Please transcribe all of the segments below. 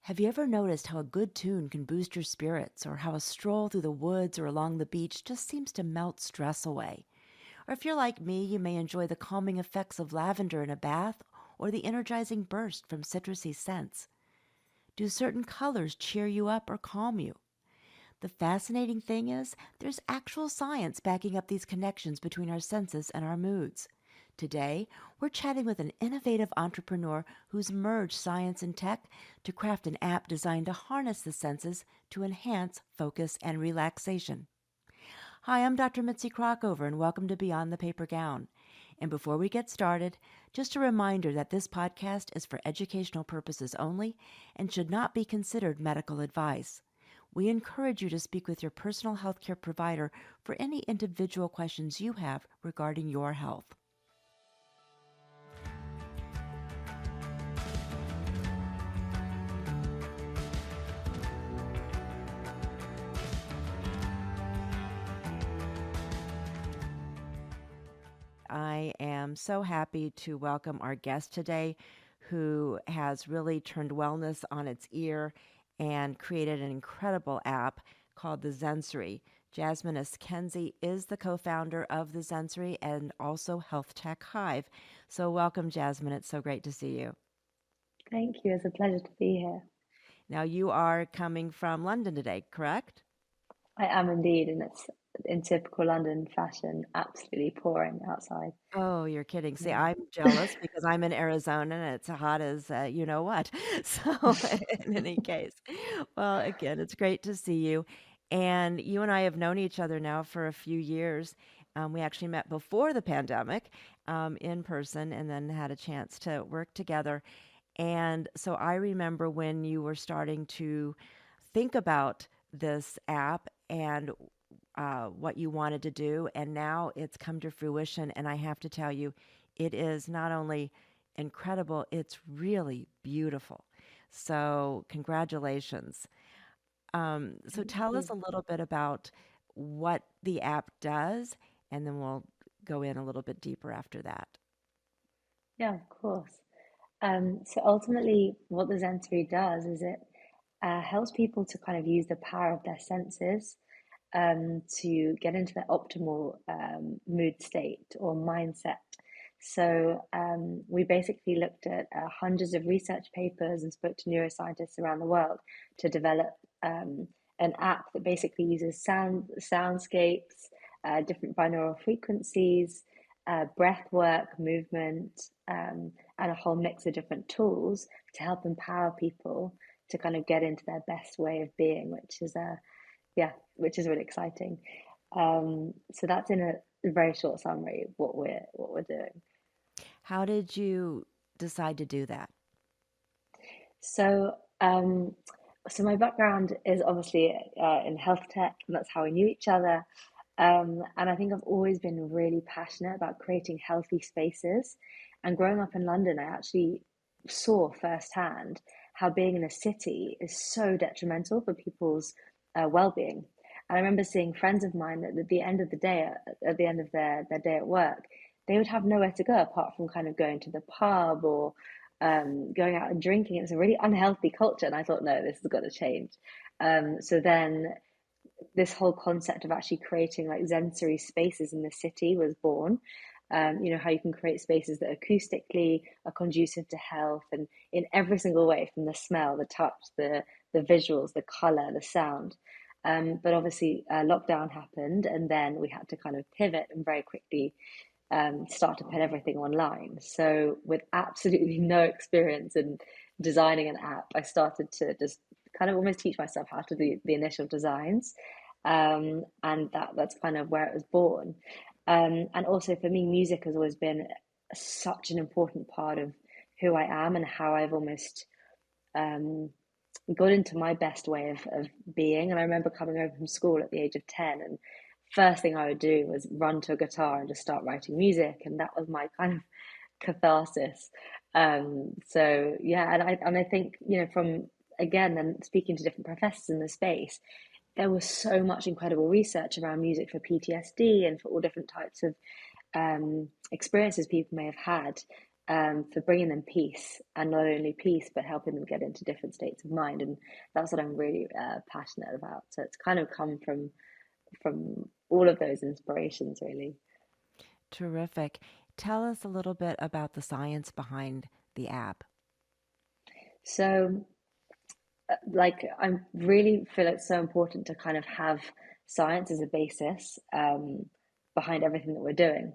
Have you ever noticed how a good tune can boost your spirits, or how a stroll through the woods or along the beach just seems to melt stress away? Or if you're like me, you may enjoy the calming effects of lavender in a bath or the energizing burst from citrusy scents. Do certain colors cheer you up or calm you? The fascinating thing is, there's actual science backing up these connections between our senses and our moods. Today, we're chatting with an innovative entrepreneur who's merged science and tech to craft an app designed to harness the senses to enhance focus and relaxation. Hi, I'm Dr. Mitzi Krockover, and welcome to Beyond the Paper Gown. And before we get started, just a reminder that this podcast is for educational purposes only and should not be considered medical advice. We encourage you to speak with your personal healthcare provider for any individual questions you have regarding your health. I am so happy to welcome our guest today, who has really turned wellness on its ear and created an incredible app called the Zensory. Jasmine Eskenzi is the co-founder of the Zensory and also health tech Hive. So welcome, Jasmine. It's so great to see you. Thank you. It's a pleasure to be here. Now, you are coming from London today, correct? I am indeed, and it's in typical London fashion, absolutely pouring outside. Oh, you're kidding. See, Yeah. I'm jealous because I'm in Arizona and it's hot as you know what. So, in any case, well, again, it's great to see you. And you and I have known each other now for a few years. We actually met before the pandemic in person and then had a chance to work together. And so I remember when you were starting to think about this app and what you wanted to do, and now it's come to fruition. And I have to tell you, it is not only incredible, it's really beautiful. So, congratulations. So, Thank tell us you. a little bit about what the app does, and then we'll go in a little bit deeper after that. Yeah, of course. So ultimately, what the Zensory does is it helps people to kind of use the power of their senses to get into their optimal mood state or mindset. So we basically looked at hundreds of research papers and spoke to neuroscientists around the world to develop an app that basically uses soundscapes, different binaural frequencies, breath work, movement, and a whole mix of different tools to help empower people to kind of get into their best way of being, which is really exciting. So that's in a very short summary what we're doing. How did you decide to do that? So um, so my background is obviously in health tech, and that's how we knew each other. And I think I've always been really passionate about creating healthy spaces. And growing up in London, I actually saw firsthand how being in a city is so detrimental for people's well-being. And I remember seeing friends of mine that at the end of the day, at the end of their day at work, they would have nowhere to go apart from kind of going to the pub or going out and drinking. It's a really unhealthy culture. And I thought, no, this has got to change. So then this whole concept of actually creating like sensory spaces in the city was born. How you can create spaces that acoustically are conducive to health and in every single way, from the smell, the touch, the visuals, the color, the sound. But obviously, lockdown happened, and then we had to kind of pivot and very quickly start to put everything online. So, with absolutely no experience in designing an app, I started to just kind of almost teach myself how to do the initial designs. And that's kind of where it was born. And also for me, music has always been such an important part of who I am and how I've almost um, got into my best way of being. And I remember coming home from school at the age of 10, and first thing I would do was run to a guitar and just start writing music. And that was my kind of catharsis. So yeah, and I think, from again, then speaking to different professors in the space, there was so much incredible research around music for PTSD and for all different types of experiences people may have had. for bringing them peace, and not only peace, but helping them get into different states of mind. And that's what I'm really passionate about. So it's kind of come from all of those inspirations, really. Terrific. Tell us a little bit about the science behind the app. So, like, I really feel it's so important to kind of have science as a basis behind everything that we're doing.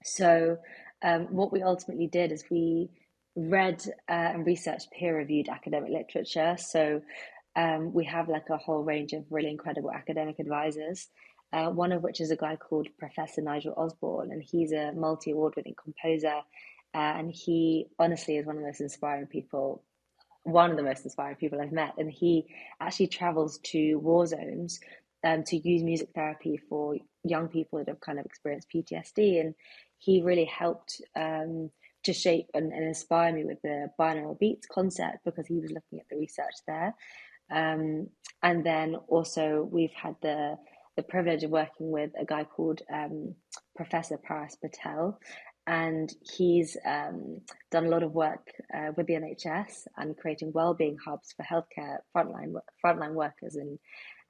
So, what we ultimately did is we read and researched peer-reviewed academic literature. So, we have like a whole range of really incredible academic advisors. One of which is a guy called Professor Nigel Osborne, and he's a multi-award winning composer. And he honestly is one of the most inspiring people I've met. And he actually travels to war zones to use music therapy for young people that have kind of experienced PTSD. And he really helped to shape and inspire me with the binaural beats concept because he was looking at the research there. Um, and then also we've had the privilege of working with a guy called Professor Paras Patel, and he's done a lot of work with the NHS and creating wellbeing hubs for healthcare frontline workers in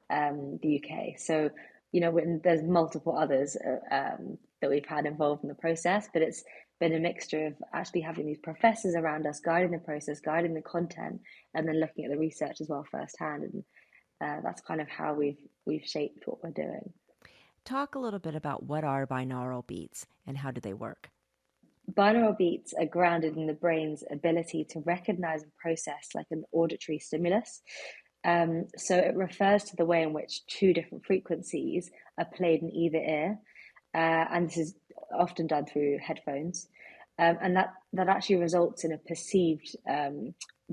the UK. So, when there's multiple others that we've had involved in the process, but it's been a mixture of actually having these professors around us, guiding the process, guiding the content, and then looking at the research as well firsthand. And that's kind of how we've shaped what we're doing. Talk a little bit about what are binaural beats and how do they work? Binaural beats are grounded in the brain's ability to recognize and process like an auditory stimulus. So it refers to the way in which two different frequencies are played in either ear, and this is often done through headphones, and that actually results in a perceived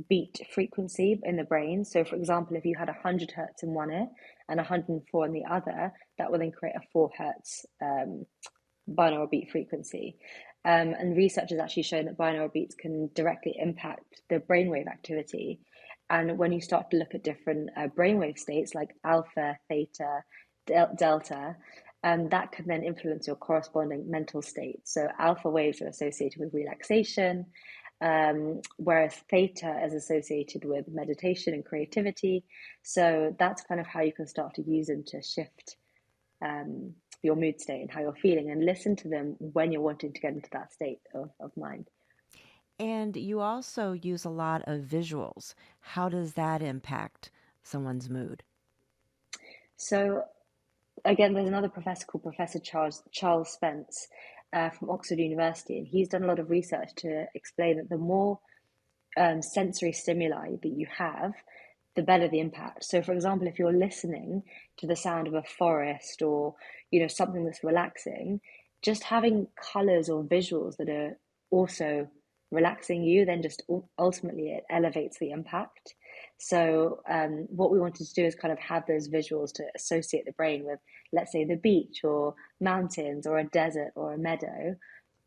beat frequency in the brain. So, for example, if you had 100 hertz in one ear and 104 in the other, that will then create a 4 hertz binaural beat frequency. And research has actually shown that binaural beats can directly impact the brainwave activity. And when you start to look at different brainwave states like alpha, theta, delta, that can then influence your corresponding mental state. So alpha waves are associated with relaxation, whereas theta is associated with meditation and creativity. So that's kind of how you can start to use them to shift your mood state and how you're feeling, and listen to them when you're wanting to get into that state of mind. And you also use a lot of visuals. How does that impact someone's mood? So again, there's another professor called Professor Charles Spence from Oxford University, and he's done a lot of research to explain that the more sensory stimuli that you have, the better the impact. So, for example, if you're listening to the sound of a forest or something that's relaxing, just having colors or visuals that are also relaxing you, then just ultimately it elevates the impact. So, what we wanted to do is kind of have those visuals to associate the brain with, let's say, the beach or mountains or a desert or a meadow.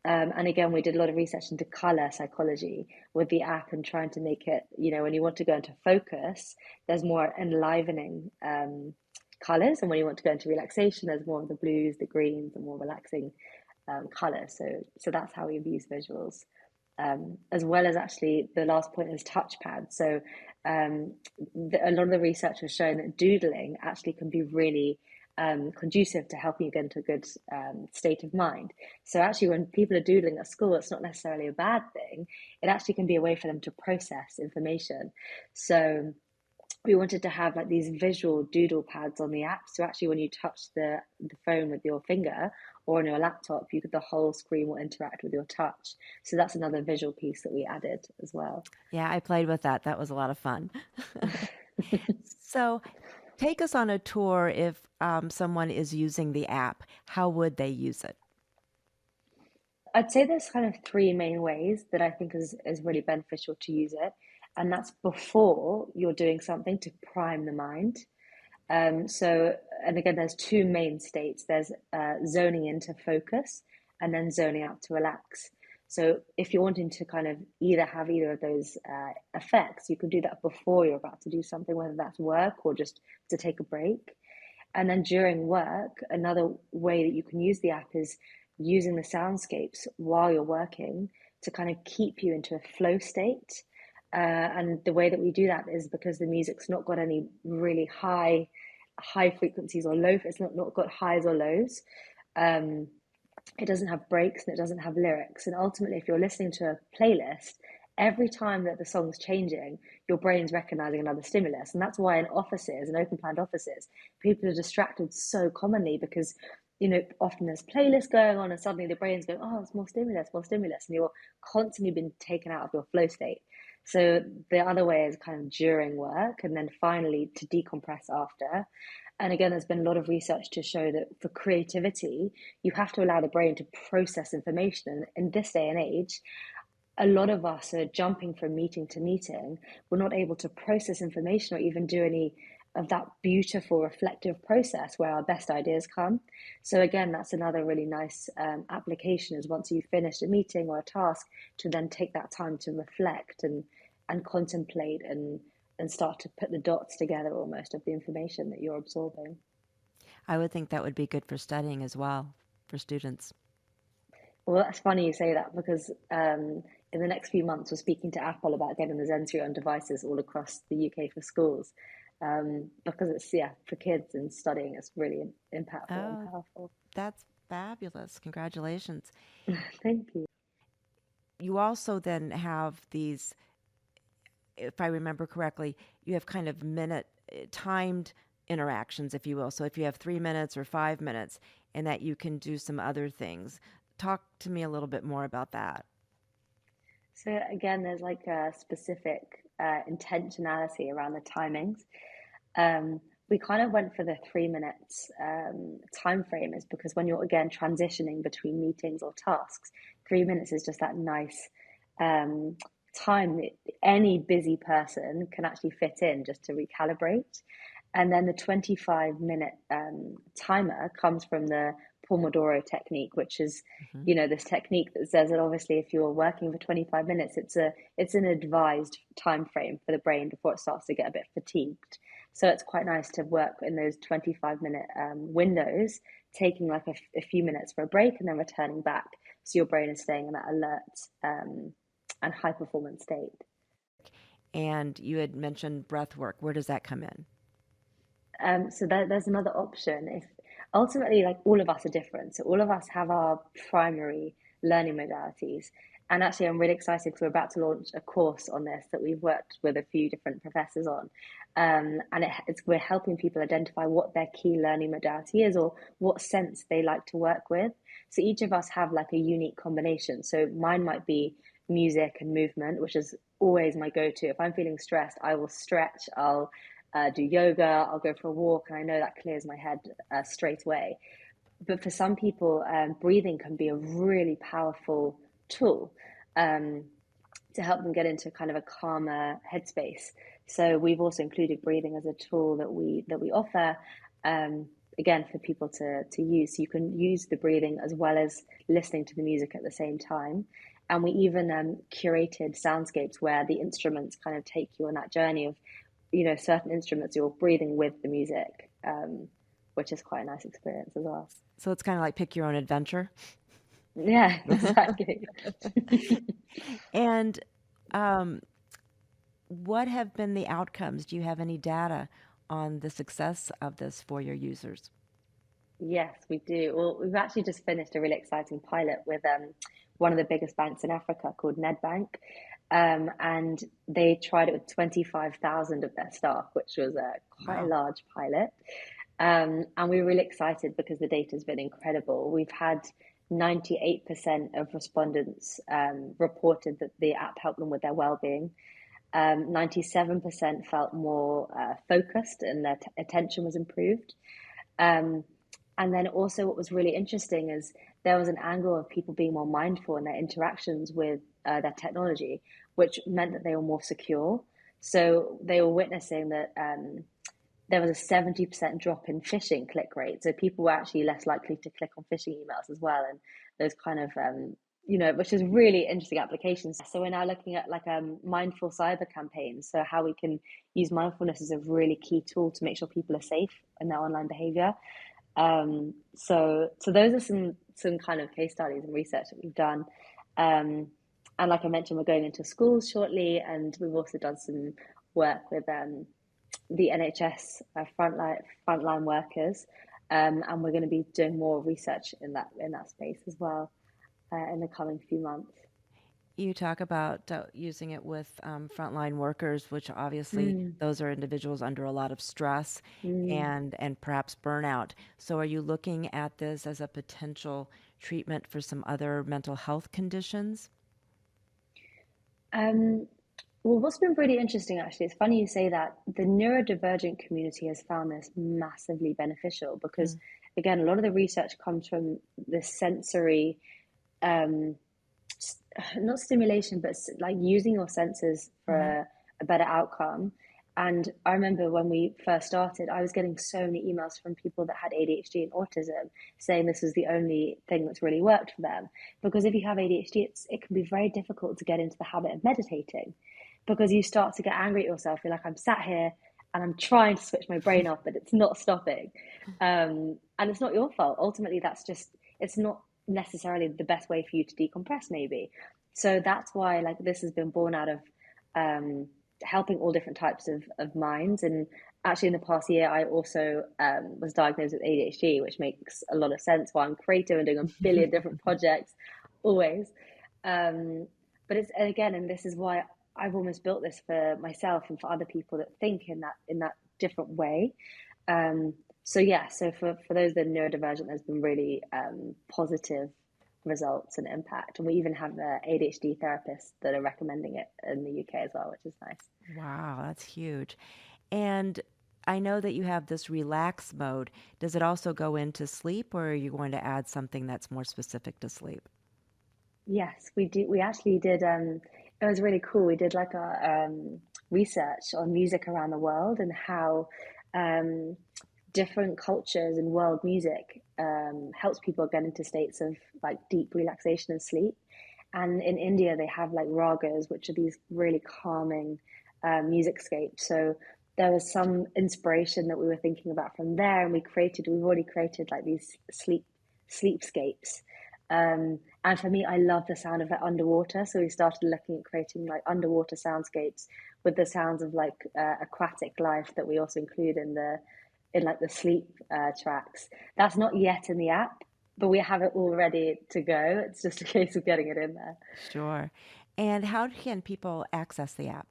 And again, we did a lot of research into color psychology with the app and trying to make it, when you want to go into focus, there's more enlivening colors. And when you want to go into relaxation, there's more of the blues, the greens, and more relaxing colors. So that's how we've used visuals. As well as actually the last point is touchpad. So a lot of the research has shown that doodling actually can be really conducive to helping you get into a good state of mind. So actually, when people are doodling at school, it's not necessarily a bad thing. It actually can be a way for them to process information. So we wanted to have like these visual doodle pads on the app. So actually, when you touch the phone with your finger or on your laptop, the whole screen will interact with your touch. So that's another visual piece that we added as well. Yeah, I played with that. That was a lot of fun. So, take us on a tour if someone is using the app. How would they use it? I'd say there's kind of three main ways that I think is really beneficial to use it. And that's before you're doing something to prime the mind. And again, there's two main states. There's zoning in to focus and then zoning out to relax. So if you're wanting to kind of have either of those effects, you can do that before you're about to do something, whether that's work or just to take a break. And then during work, another way that you can use the app is using the soundscapes while you're working to kind of keep you into a flow state. And the way that we do that is because the music's not got any really high frequencies or low. It's not got highs or lows. Um, it doesn't have breaks and it doesn't have lyrics. And ultimately, if you're listening to a playlist, every time that the song's changing, your brain's recognizing another stimulus. And that's why in offices and open planned offices, people are distracted so commonly because, often there's playlists going on and suddenly the brain's going, oh, it's more stimulus, more stimulus. And you're constantly being taken out of your flow state. So the other way is kind of during work and then finally to decompress after. And again, there's been a lot of research to show that for creativity, you have to allow the brain to process information. And in this day and age, a lot of us are jumping from meeting to meeting. We're not able to process information or even do any of that beautiful reflective process where our best ideas come. So again, that's another really nice application is once you've finished a meeting or a task to then take that time to reflect and contemplate and start to put the dots together almost of the information that you're absorbing. I would think that would be good for studying as well, for students. Well, that's funny you say that because in the next few months, we're speaking to Apple about getting the Zensory on devices all across the UK for schools because it's, yeah, for kids and studying, it's really impactful and Oh, powerful. that's fabulous. Congratulations. Thank you. You also then have these, if I remember correctly, you have kind of minute timed interactions, if you will. So if you have 3 minutes or 5 minutes, and that you can do some other things. Talk to me a little bit more about that. So again, there's like a specific intentionality around the timings. We kind of went for the 3 minutes time frame is because when you're again transitioning between meetings or tasks, 3 minutes is just that nice um, time that any busy person can actually fit in just to recalibrate. And then the 25-minute timer comes from the Pomodoro technique, which is, Hmm. this technique that says that obviously if you're working for 25 minutes, it's an advised time frame for the brain before it starts to get a bit fatigued. So it's quite nice to work in those 25-minute windows, taking like a few minutes for a break and then returning back. So your brain is staying in that alert and high performance state. And you had mentioned breath work. Where does that come in? So there's another option. If ultimately, like all of us are different, so all of us have our primary learning modalities. And actually, I'm really excited because we're about to launch a course on this that we've worked with a few different professors on, and we're helping people identify what their key learning modality is or what sense they like to work with. So each of us have like a unique combination. So mine might be music and movement, which is always my go-to. If I'm feeling stressed, I will stretch. I'll do yoga, I'll go for a walk, and I know that clears my head straight away. But for some people, breathing can be a really powerful tool um, to help them get into kind of a calmer headspace. So we've also included breathing as a tool that we offer. Again, for people to use. So you can use the breathing as well as listening to the music at the same time. And we even curated soundscapes where the instruments kind of take you on that journey of certain instruments you're breathing with the music, which is quite a nice experience as well. So it's kind of like pick your own adventure. Yeah, exactly. And um, what have been the outcomes? Do you have any data on the success of this for your users? Yes, we do. Well, we've actually just finished a really exciting pilot with one of the biggest banks in Africa called Nedbank. And they tried it with 25,000 of their staff, which was quite a Wow. large pilot. And we were really excited because the data has been incredible. We've had 98% of respondents reported that the app helped them with their well-being. 97% felt more focused and their attention was improved. Um, and then also, what was really interesting is there was an angle of people being more mindful in their interactions with their technology, which meant that they were more secure. So they were witnessing that there was a 70% drop in phishing click rate. So people were actually less likely to click on phishing emails as well. And those kind of, which is really interesting applications. So we're now looking at like mindful cyber campaigns. So how we can use mindfulness as a really key tool to make sure people are safe in their online behavior. So those are some kind of case studies and research that we've done. And like I mentioned, we're going into schools shortly, and we've also done some work with the NHS frontline workers, and we're going to be doing more research in that space as well in the coming few months. You talk about using it with frontline workers, which obviously Mm, those are individuals under a lot of stress mm. and perhaps burnout. So, are you looking at this as a potential treatment for some other mental health conditions? Um, well, what's been really interesting actually, it's funny you say that. The neurodivergent community has found this massively beneficial because, Mm. again, a lot of the research comes from the sensory, um, not stimulation, but like using your senses for Hmm. a better outcome. And I remember when we first started, I was getting so many emails from people that had ADHD and autism saying this was the only thing that's really worked for them. Because if you have ADHD, it can be very difficult to get into the habit of meditating because you start to get angry at yourself. You're like, I'm sat here and I'm trying to switch my brain off, but it's not stopping. And it's not your fault. Ultimately, it's not necessarily the best way for you to decompress, maybe. So that's why like this has been born out of um, helping all different types of minds. And actually, in the past year, I also was diagnosed with ADHD, which makes a lot of sense why I'm creative and doing a billion different projects always. Um, but it's again, and this is why I've almost built this for myself and for other people that think in that different way. Um, so yeah, so for those that are neurodivergent, there's been really positive results and impact. And we even have ADHD therapists that are recommending it in the UK as well, which is nice. Wow, that's huge. And I know that you have this relax mode. Does it also go into sleep, or are you going to add something that's more specific to sleep? Yes, we do. We actually did. It was really cool. We did like a research on music around the world and how um, different cultures and world music helps people get into states of like deep relaxation and sleep. And in India, they have like ragas, which are these really calming music scapes. So there was some inspiration that we were thinking about from there, and we've already created like these sleepscapes. And for me, I love the sound of it underwater. So we started looking at creating like underwater soundscapes with the sounds of like aquatic life that we also include in like the sleep tracks. That's not yet in the app, but we have it all ready to go. It's just a case of getting it in there. Sure. And how can people access the app?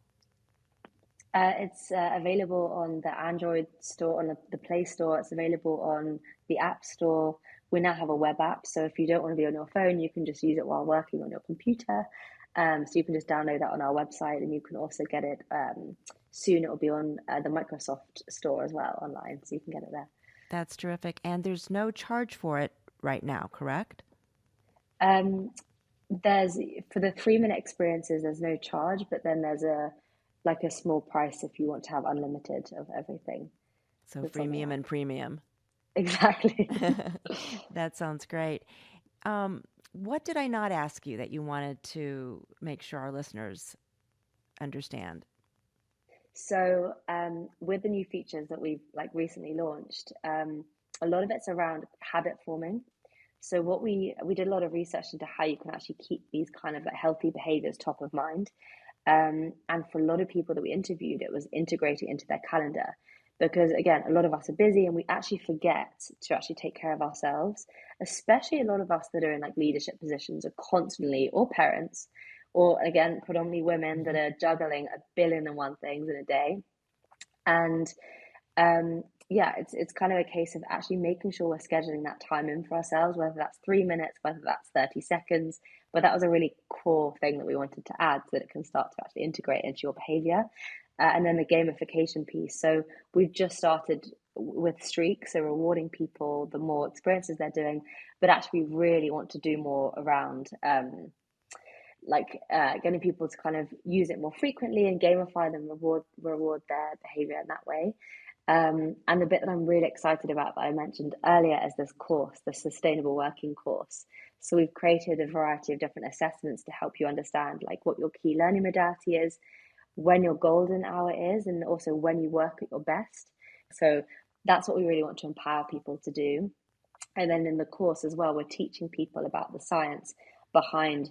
It's available on the Android store, on the Play Store. It's available on the App Store. We now have a web app, so if you don't want to be on your phone, you can just use it while working on your computer. So you can just download that on our website, and you can also get it soon. It will be on the Microsoft Store as well online, so you can get it there. That's terrific. And there's no charge for it right now, correct? Um, there's for the 3 minute experiences, there's no charge, but then there's a like a small price if you want to have unlimited of everything So that's on the freemium app. and premium. Exactly. That sounds great. What did I not ask you that you wanted to make sure our listeners understand? So, with the new features that we've like recently launched, a lot of it's around habit forming. So, what we did a lot of research into how you can actually keep these kind of like healthy behaviors top of mind. And for a lot of people that we interviewed, it was integrating into their calendar because, again, a lot of us are busy and we actually forget to actually take care of ourselves, especially a lot of us that are in like leadership positions are constantly, or parents, or again, predominantly women that Mhm. are juggling a billion and one things in a day. And yeah, it's kind of a case of actually making sure we're scheduling that time in for ourselves, whether that's 3 minutes, whether that's 30 seconds. But that was a really core thing that we wanted to add so that it can start to actually integrate into your behavior. And then the gamification piece. So we've just started with streaks, so rewarding people the more experiences they're doing, but actually we really want to do more around getting people to kind of use it more frequently and gamify them, reward their behavior in that way. And the bit that I'm really excited about that I mentioned earlier is this course, the sustainable working course. So we've created a variety of different assessments to help you understand like what your key learning modality is, when your golden hour is, and also when you work at your best. So that's what we really want to empower people to do. And then in the course as well, we're teaching people about the science behind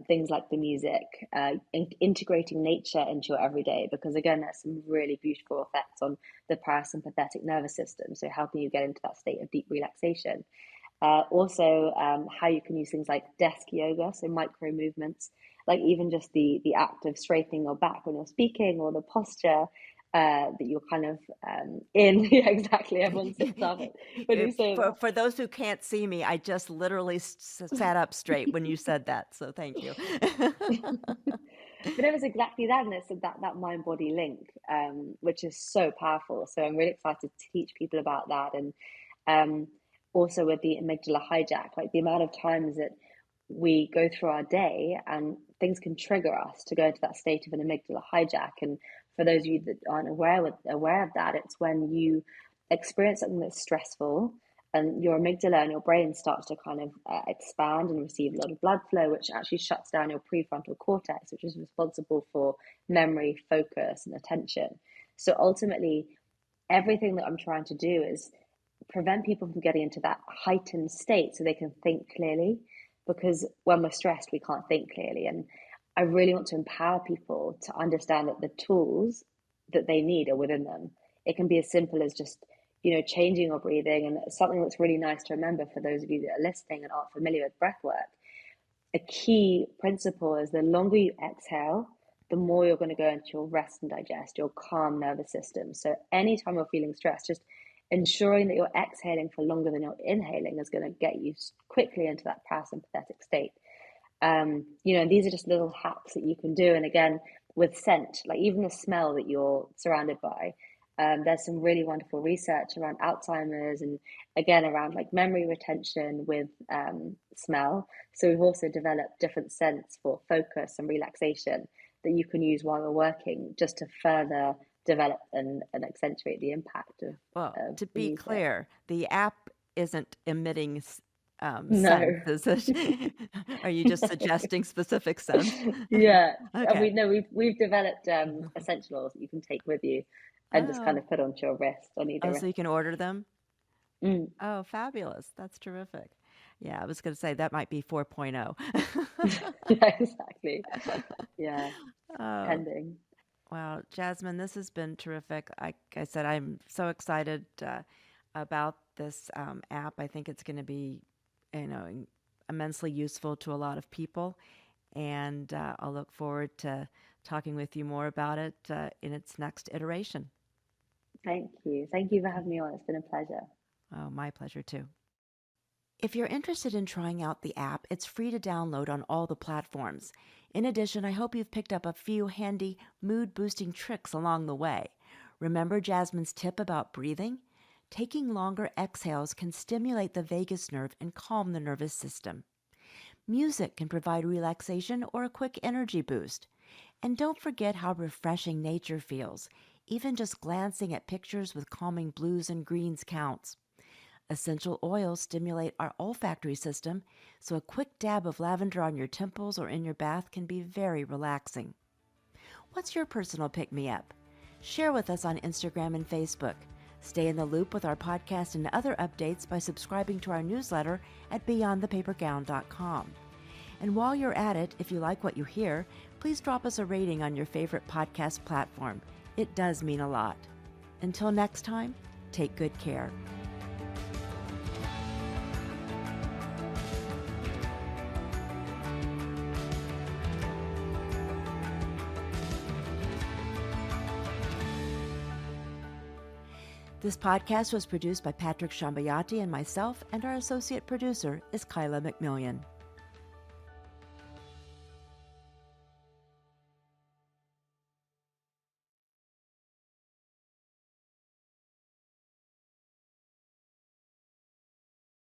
things like the music, integrating nature into your everyday, because again, there's some really beautiful effects on the parasympathetic nervous system, so helping you get into that state of deep relaxation. Also, how you can use things like desk yoga, so micro movements, like even just the act of straightening your back when you're speaking, or the posture that you're kind of in. Yeah, exactly. Everyone sits up when you say that. For those who can't see me, I just literally sat up straight when you said that. So thank you. But it was exactly that, and it's that mind body link, which is so powerful. So I'm really excited to teach people about that, and um, also with the amygdala hijack, like the amount of times that we go through our day and things can trigger us to go into that state of an amygdala hijack. And for those of you that aren't aware of that, it's when you experience something that's stressful, and your amygdala and your brain starts to kind of expand and receive a lot of blood flow, which actually shuts down your prefrontal cortex, which is responsible for memory, focus, and attention. So ultimately, everything that I'm trying to do is prevent people from getting into that heightened state so they can think clearly. Because when we're stressed, we can't think clearly. And I really want to empower people to understand that the tools that they need are within them. It can be as simple as just, changing your breathing. And something that's really nice to remember for those of you that are listening and aren't familiar with breath work, a key principle is the longer you exhale, the more you're going to go into your rest and digest, your calm nervous system. So anytime you're feeling stressed, just ensuring that you're exhaling for longer than you're inhaling is going to get you quickly into that parasympathetic state. And these are just little hacks that you can do. And again, with scent, like even the smell that you're surrounded by, there's some really wonderful research around Alzheimer's, and again around like memory retention with smell. So we've also developed different scents for focus and relaxation that you can use while you're working, just to further develop and accentuate the impact of. Well, to be clear, the app isn't emitting No. scents, is it? Are you just suggesting specific scents? Yeah. Okay. We've developed essential oils that you can take with you and just kind Oh, of put onto your wrist on either so wrist. you can order them? Mm. Oh, fabulous. That's terrific. Yeah, I was going to say that might be 4.0. Yeah, exactly. Yeah, Oh, pending. wow. Jasmine, this has been terrific. Like I said, I'm so excited about this app. I think it's going to be, immensely useful to a lot of people. And I'll look forward to talking with you more about it in its next iteration. Thank you. Thank you for having me on. It's been a pleasure. Oh, my pleasure too. If you're interested in trying out the app, it's free to download on all the platforms. In addition, I hope you've picked up a few handy mood boosting tricks along the way. Remember Jasmine's tip about breathing? Taking longer exhales can stimulate the vagus nerve and calm the nervous system. Music can provide relaxation or a quick energy boost. And don't forget how refreshing nature feels. Even just glancing at pictures with calming blues and greens counts. Essential oils stimulate our olfactory system, so a quick dab of lavender on your temples or in your bath can be very relaxing. What's your personal pick-me-up? Share with us on Instagram and Facebook. Stay in the loop with our podcast and other updates by subscribing to our newsletter at beyondthepapergown.com. And while you're at it, if you like what you hear, please drop us a rating on your favorite podcast platform. It does mean a lot. Until next time, take good care. This podcast was produced by Patrick Shambayati and myself, and our associate producer is Kyla McMillian.